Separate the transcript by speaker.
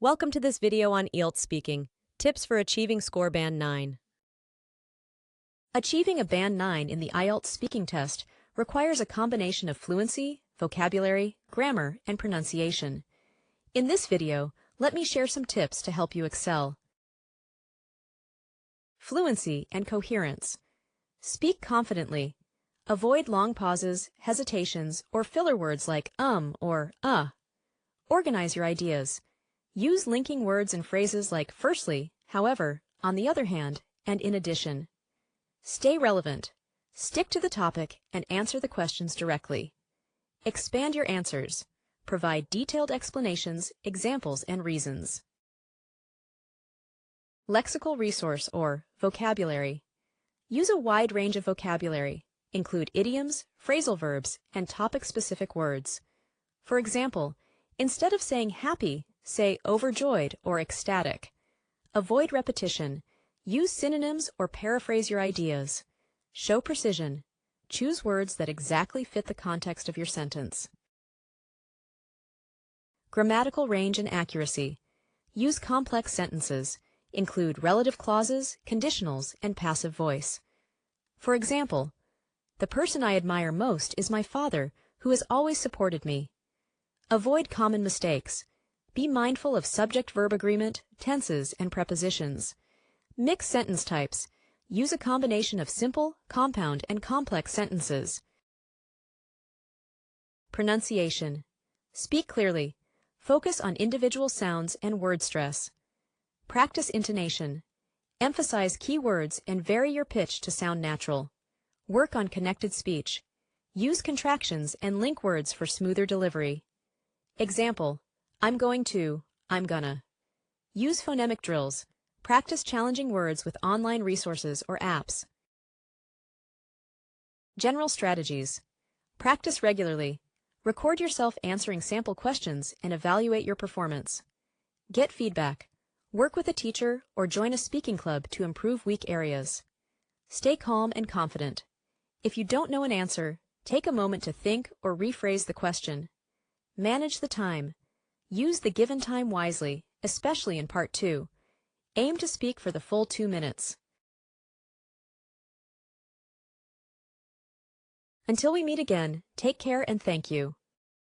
Speaker 1: Welcome to this video on IELTS Speaking, Tips for Achieving Score Band 9. Achieving a Band 9 in the IELTS speaking test requires a combination of fluency, vocabulary, grammar, and pronunciation. In this video, let me share some tips to help you excel. Fluency and coherence. Speak confidently. Avoid long pauses, hesitations, or filler words like or Organize your ideas. Use linking words and phrases like firstly, however, on the other hand, and in addition. Stay relevant. Stick to the topic and answer the questions directly. Expand your answers. Provide detailed explanations, examples, and reasons. Lexical resource or vocabulary. Use a wide range of vocabulary. Include idioms, phrasal verbs, and topic-specific words. For example, instead of saying happy, say overjoyed or ecstatic. Avoid repetition. Use synonyms or paraphrase your ideas. Show precision. Choose words that exactly fit the context of your sentence. Grammatical range and accuracy. Use complex sentences. Include relative clauses, conditionals, and passive voice. For example, the person I admire most is my father, who has always supported me. Avoid common mistakes. Be mindful of subject-verb agreement, tenses, and prepositions. Mix sentence types. Use a combination of simple, compound, and complex sentences. Pronunciation. Speak clearly. Focus on individual sounds and word stress. Practice intonation. Emphasize key words and vary your pitch to sound natural. Work on connected speech. Use contractions and link words for smoother delivery. Example: I'm going to, I'm gonna. Use phonemic drills. Practice challenging words with online resources or apps. General strategies. Practice regularly. Record yourself answering sample questions and evaluate your performance. Get feedback. Work with a teacher or join a speaking club to improve weak areas. Stay calm and confident. If you don't know an answer, take a moment to think or rephrase the question. Manage the time. Use the given time wisely, especially in Part 2. Aim to speak for the full 2 minutes. Until we meet again, take care and thank you.